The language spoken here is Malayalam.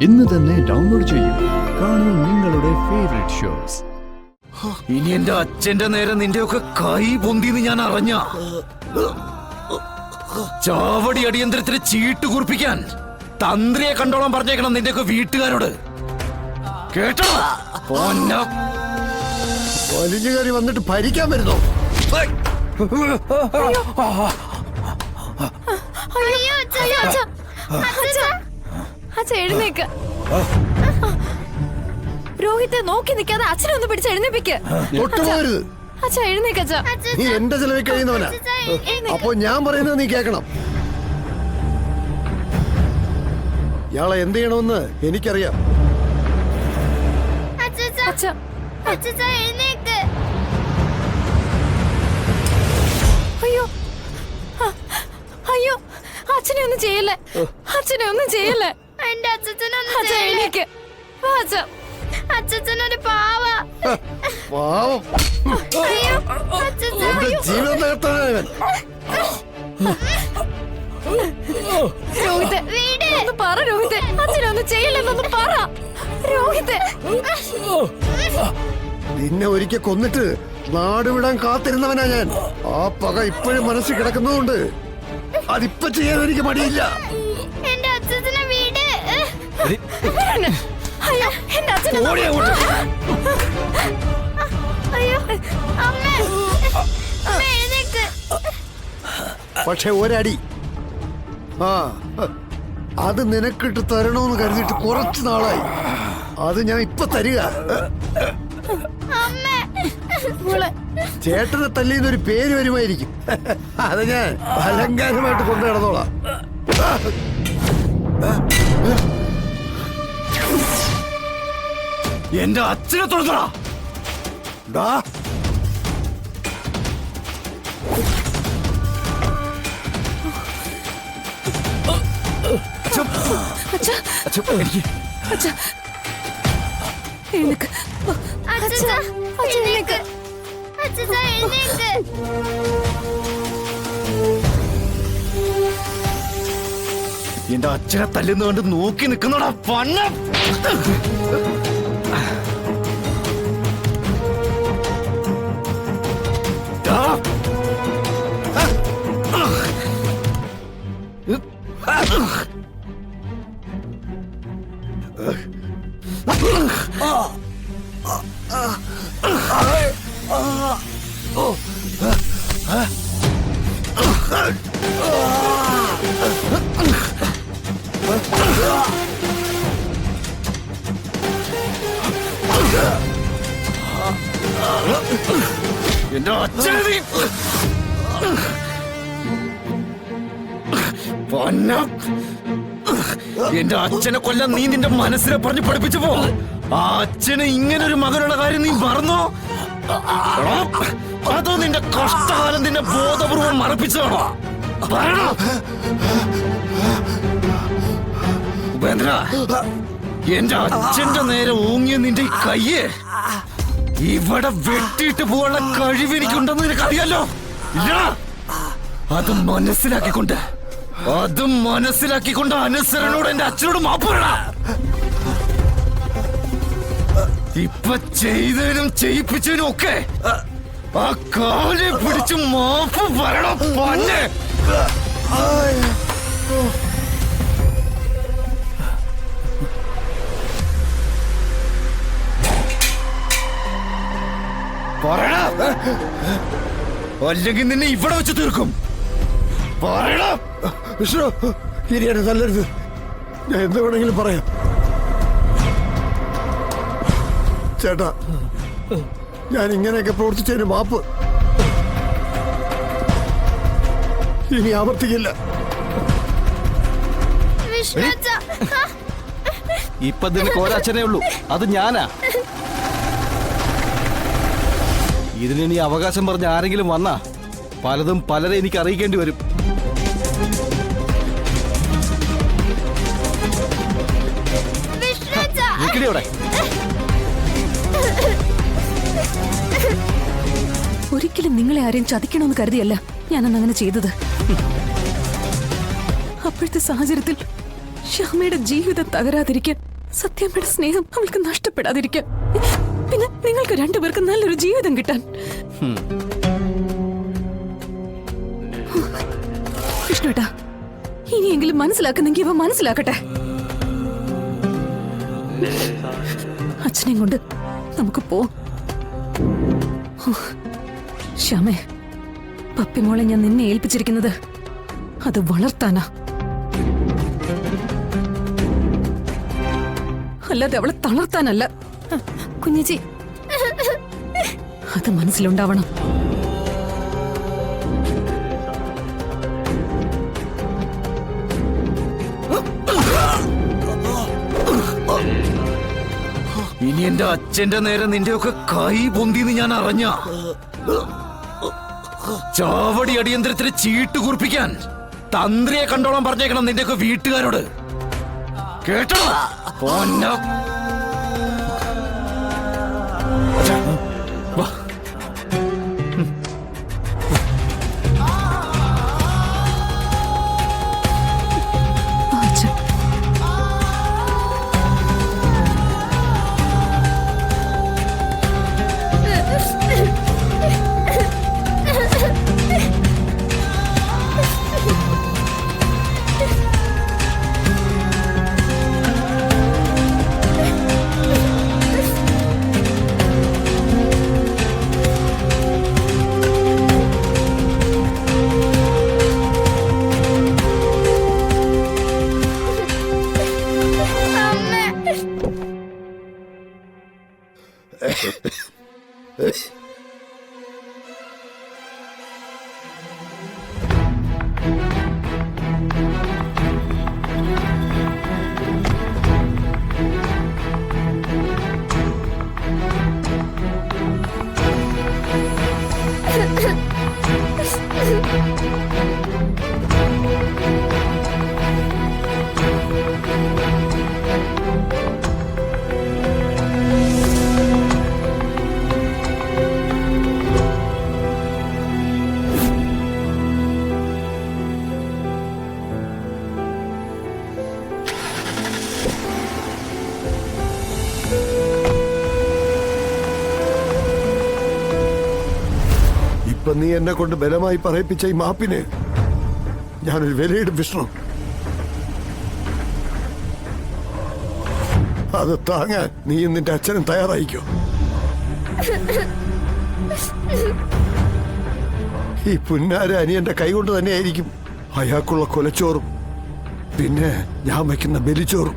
ഇന്ന് തന്നെ ഡൗൺലോഡ് ചെയ്യൂ. കാണൂ നിങ്ങളുടെ ഫേവറേറ്റ് ഷോസ്. ഇനി എന്റെ അച്ഛന്റെ നേരെ നിന്റെയൊക്കെ കൈ പൊന്തിന്ന് ഞാൻ അറിഞ്ഞ ചാവടി അടിയന്തരത്തിന് ചീട്ട് കുറിപ്പിക്കാൻ തന്ത്രിയെ കണ്ടോളാൻ പറഞ്ഞേക്കണം നിന്റെയൊക്കെ വീട്ടുകാരോട്. കേട്ടോ? വലിഞ്ഞു കയറി വന്നിട്ട് ഭരിക്കാൻ വരുന്നോ? എഴുന്നേക്ക്. രോഹിത്തെ നോക്കി നിൽക്കാതെ അച്ഛനെ ഒന്ന് പിടിച്ച് എഴുന്നേപ്പിക്ക്. അച്ഛാ എഴുന്നേക്ക്. അച്ഛാ, നീ എന്റെ ചെലവിൽ കഴിയുന്നവനാ. അപ്പൊ ഞാൻ പറയുന്നത് നീ കേക്കണം. ഇയാളെ എന്ത് ചെയ്യണമെന്ന് എനിക്കറിയാം. അയ്യോ അയ്യോ, അച്ഛനെ ഒന്നും ചെയ്യല്ലേ, അച്ഛനെ ഒന്നും ചെയ്യല്ലേ. എന്റെ അച്ഛൻ എഴുന്നേക്ക്. അച്ഛനൊരു പാവ. പാവം. എന്റെ ജീവിതം തകർത്തവൻ. രോഹിത്തെ ഒന്ന് പറ. രോഹിത്തെ അച്ഛനൊന്നും ചെയ്യില്ലെന്നൊന്ന് പറ. രോഹിത്തെ നിന്നെ ഒരിക്കൽ കൊന്നിട്ട് നാട് വിടാൻ കാത്തിരുന്നവനാ ഞാൻ. ആ പക ഇപ്പോഴും മനസ്സിൽ കിടക്കുന്നതുകൊണ്ട് അതിപ്പോ ചെയ്യാൻ എനിക്ക് മടിയില്ല. എന്റെ അച്ഛനെ വീട്. അയ്യോ, എന്റെ അച്ഛനെ അയ്യോ അമ്മ, എഴുന്നേക്ക്. പക്ഷെ ഒരടി അത് നിനക്കിട്ട് തരണോന്ന് കരുതിയിട്ട് കുറച്ചു നാളായി. അത് ഞാൻ ഇപ്പൊ തരിക. ചേട്ടനെ തല്ലിന്നൊരു പേര് വരുമായിരിക്കും. അത് ഞാൻ അലങ്കാരമായിട്ട് കൊണ്ടു നടന്നോളാം. എന്റെ അച്ഛനെ തൊഴുതടാ. എഴുന്നേക്ക്. എഴുന്നേക്ക്. എഴുന്നേക്ക്. എന്റെ അച്ഛനെ തല്ലുന്ന കണ്ട് നോക്കി നിൽക്കുന്നോടാ പണ്ണ. എന്റെ അച്ഛനെ എന്റെ അച്ഛനെ കൊല്ലാൻ നീ നിന്റെ മനസ്സിനെ പറഞ്ഞ് പഠിപ്പിച്ചപ്പോ ആ അച്ഛന് ഇങ്ങനൊരു മകനുള്ള കാര്യം നീ മറന്നോ? അതോ നിന്റെ കഷ്ടകാലം നിന്നെ ബോധപൂർവം മറപ്പിച്ചതാണോ? ഉപേന്ദ്ര, എന്റെ അച്ഛന്റെ നേരെ ഊങ്ങിയ നിന്റെ ഈ കയ്യ് ഇവിടെ വെട്ടിയിട്ട് പോകാനുള്ള കഴിവ് എനിക്കുണ്ടെന്ന് നിനക്കറിയാലോ. ഇല്ല, അത് മനസ്സിലാക്കിക്കൊണ്ട് അനുസരണോട് എന്റെ അച്ഛനോട് മാപ്പ് പറയണ. ഇപ്പൊ ചെയ്തതിനും ചെയ്യിപ്പിച്ചതിനും ഒക്കെ ആ കാലെ പിടിച്ച് മാപ്പ് പറയണം. പന്നെ പറയണ, അല്ലെങ്കിൽ നിന്നെ ഇവിടെ വെച്ച് തീർക്കും. പറയണം. വിഷ്ണു, ഇനി എന്നെ തല്ലരുത്. ഞാൻ എന്ത് വേണമെങ്കിലും പറയാം. ചേട്ടാ, ഞാൻ ഇങ്ങനെയൊക്കെ പ്രവർത്തിച്ചതിന് മാപ്പ്. ഇനി ആവർത്തിക്കില്ല. ഇപ്പൊ നിനക്ക് ഒരച്ഛനേ ഉള്ളൂ, അത് ഞാനാ. ഇതിനി അവകാശം പറഞ്ഞ ആരെങ്കിലും വന്നാ പലതും പലരെ എനിക്ക് അറിയിക്കേണ്ടി വരും. നിക്കടിയോടെ. ഒരിക്കലും നിങ്ങളെ ആരെയും ചതിക്കണമെന്ന് കരുതിയല്ല ഞാനന്ന് അങ്ങനെ ചെയ്തത്. അപ്പോഴത്തെ സാഹചര്യത്തിൽ ശ്യാമയുടെ ജീവിതം തകരാതിരിക്കാൻ, സത്യമ്മയുടെ സ്നേഹം അവൾക്ക് നഷ്ടപ്പെടാതിരിക്കാൻ, പിന്നെ നിങ്ങൾക്ക് രണ്ടുപേർക്ക് നല്ലൊരു ജീവിതം കിട്ടാൻ. വിഷ്ണുട്ടാ, ഇനിയെങ്കിലും മനസ്സിലാക്കുന്നെങ്കിൽ ഇവ മനസ്സിലാക്കട്ടെ. അച്ഛനെയും കൊണ്ട് നമുക്ക് പോ. ശ്യാമേ, പപ്പിമോളെ ഞാൻ നിന്നെ ഏൽപ്പിച്ചിരിക്കുന്നത് അത് വളർത്താനാ, അല്ലാതെ അവളെ തളർത്താനല്ല. കുഞ്ഞിച്ചി, അത് മനസ്സിലുണ്ടാവണം. ഇനി എന്റെ അച്ഛന്റെ നേരെ നിന്റെയൊക്കെ കൈ പൊന്തിന്ന് ഞാൻ അറിഞ്ഞ ചാവടി അടിയന്തരത്തിന് ചീട്ട് കുറിപ്പിക്കാൻ തന്ത്രിയെ കണ്ടോളാൻ പറഞ്ഞേക്കണം നിന്റെയൊക്കെ വീട്ടുകാരോട്. കേട്ടോ? പൊന്ന വാ. അച്ഛൻ ഇപ്പൊ നീ എന്നെ കൊണ്ട് ബലമായി പറയിപ്പിച്ച ഈ മാപ്പിന് ഞാനൊരു വിലയിടും വിഷ്ണു. അത് താങ്ങാൻ നീ നിന്റെ അച്ഛനും തയ്യാറായിക്കോ. ഈ പുന്നാര അനിയന്റെ കൈകൊണ്ട് തന്നെയായിരിക്കും അയാൾക്കുള്ള കൊലച്ചോറും പിന്നെ ഞാൻ വയ്ക്കുന്ന ബലിച്ചോറും.